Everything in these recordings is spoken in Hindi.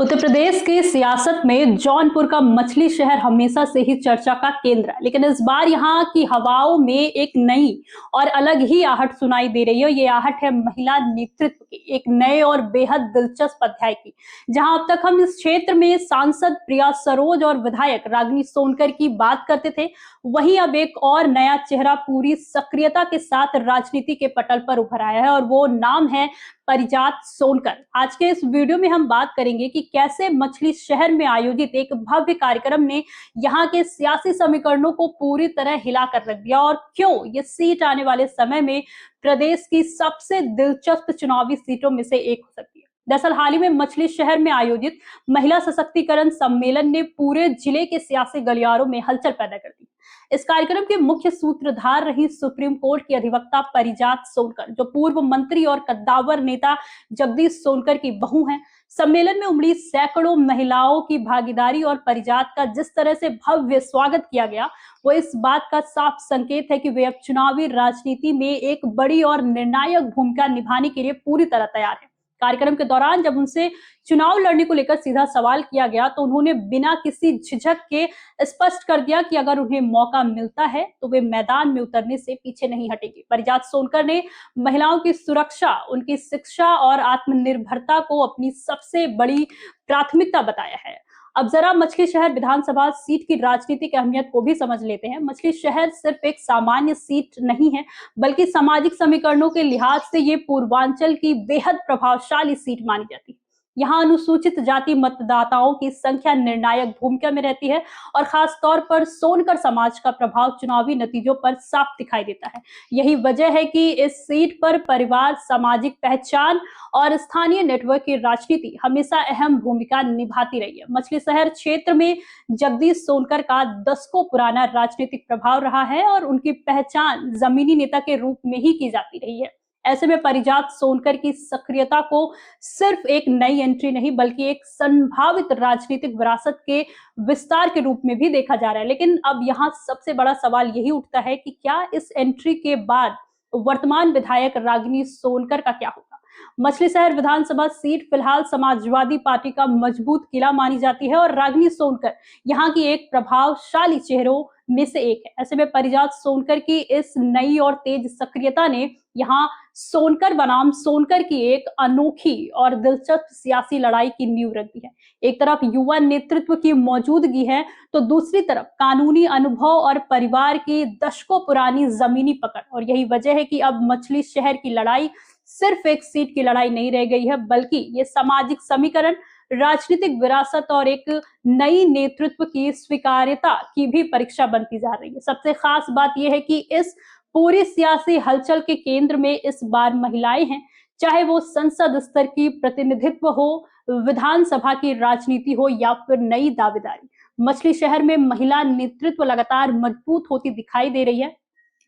उत्तर प्रदेश की सियासत में जौनपुर का मछली शहर हमेशा से ही चर्चा का केंद्र है, लेकिन इस बार यहाँ की हवाओं में एक नई और अलग ही आहट सुनाई दे रही है। ये आहट है महिला नेतृत्व की, एक नए और बेहद दिलचस्प अध्याय की। जहां अब तक हम इस क्षेत्र में सांसद प्रिया सरोज और विधायक रागिनी सोनकर की बात करते थे, वहीं अब एक और नया चेहरा पूरी सक्रियता के साथ राजनीति के पटल पर उभर आया है और वो नाम है परिजात सोनकर। आज के इस वीडियो में हम बात करेंगे कि कैसे मछली शहर में आयोजित एक भव्य कार्यक्रम ने यहाँ के सियासी समीकरणों को पूरी तरह हिलाकर रख दिया और क्यों ये सीट आने वाले समय में प्रदेश की सबसे दिलचस्प चुनावी सीटों में से एक हो सकती है। दरअसल हाल ही में मछली शहर में आयोजित महिला सशक्तिकरण सम्मेलन ने पूरे जिले के सियासी गलियारों में हलचल पैदा कर दी। इस कार्यक्रम के मुख्य सूत्रधार रही सुप्रीम कोर्ट की अधिवक्ता परिजात सोनकर, जो पूर्व मंत्री और कद्दावर नेता जगदीश सोनकर की बहू हैं। सम्मेलन में उमड़ी सैकड़ों महिलाओं की भागीदारी और परिजात का जिस तरह से भव्य स्वागत किया गया, वो इस बात का साफ संकेत है कि वे अब चुनावी राजनीति में एक बड़ी और निर्णायक भूमिका निभाने के लिए पूरी तरह तैयार है। कार्यक्रम के दौरान जब उनसे चुनाव लड़ने को लेकर सीधा सवाल किया गया तो उन्होंने बिना किसी झिझक के स्पष्ट कर दिया कि अगर उन्हें मौका मिलता है तो वे मैदान में उतरने से पीछे नहीं हटेंगे। परिजात सोनकर ने महिलाओं की सुरक्षा, उनकी शिक्षा और आत्मनिर्भरता को अपनी सबसे बड़ी प्राथमिकता बताया है। अब जरा मछली शहर विधानसभा सीट की राजनीतिक अहमियत को भी समझ लेते हैं। मछली शहर सिर्फ एक सामान्य सीट नहीं है, बल्कि सामाजिक समीकरणों के लिहाज से ये पूर्वांचल की बेहद प्रभावशाली सीट मानी जाती है। यहाँ अनुसूचित जाति मतदाताओं की संख्या निर्णायक भूमिका में रहती है और खास तौर पर सोनकर समाज का प्रभाव चुनावी नतीजों पर साफ दिखाई देता है। यही वजह है कि इस सीट पर परिवार, सामाजिक पहचान और स्थानीय नेटवर्क की राजनीति हमेशा अहम भूमिका निभाती रही है। मछली शहर क्षेत्र में जगदीश सोनकर का दशकों पुराना राजनीतिक प्रभाव रहा है और उनकी पहचान जमीनी नेता के रूप में ही की जाती रही है। ऐसे में परिजात सोनकर की सक्रियता को सिर्फ एक नई एंट्री नहीं, बल्कि एक संभावित राजनीतिक विरासत के विस्तार के रूप में भी देखा जा रहा है। लेकिन अब यहाँ सबसे बड़ा सवाल यही उठता है कि क्या इस एंट्री के बाद वर्तमान विधायक रागिनी सोनकर का क्या होगा। मछली शहर विधानसभा सीट फिलहाल समाजवादी पार्टी का मजबूत किला मानी जाती है और रागिनी सोनकर यहाँ की एक प्रभावशाली चेहरों में से एक है। ऐसे में परिजात सोनकर की इस नई और तेज सक्रियता ने यहाँ सोनकर बनाम सोनकर की एक अनोखी और दिलचस्प सियासी लड़ाई की नींव रख दी है। एक तरफ युवा नेतृत्व की मौजूदगी है, तो दूसरी तरफ कानूनी अनुभव और परिवार की दशकों पुरानी जमीनी पकड़। और यही वजह है कि अब मछली शहर की लड़ाई सिर्फ एक सीट की लड़ाई नहीं रह गई है, बल्कि ये सामाजिक समीकरण, राजनीतिक विरासत और एक नई नेतृत्व की स्वीकार्यता की भी परीक्षा बनती जा रही है। सबसे खास बात यह है कि इस पूरी सियासी हलचल के केंद्र में इस बार महिलाएं हैं, चाहे वो संसद स्तर की प्रतिनिधित्व हो, विधानसभा की राजनीति हो या फिर नई दावेदारी। मछली शहर में महिला नेतृत्व लगातार मजबूत होती दिखाई दे रही है।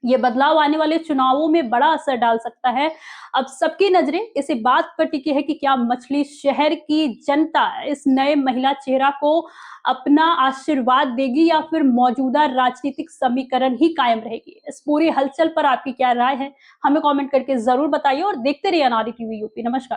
ये बदलाव आने वाले चुनावों में बड़ा असर डाल सकता है। अब सबकी नजरें इसी बात पर टिकी है कि क्या मछली शहर की जनता इस नए महिला चेहरा को अपना आशीर्वाद देगी या फिर मौजूदा राजनीतिक समीकरण ही कायम रहेगी। इस पूरी हलचल पर आपकी क्या राय है, हमें कमेंट करके जरूर बताइए और देखते रहिए अनारी टीवी यूपी। नमस्कार।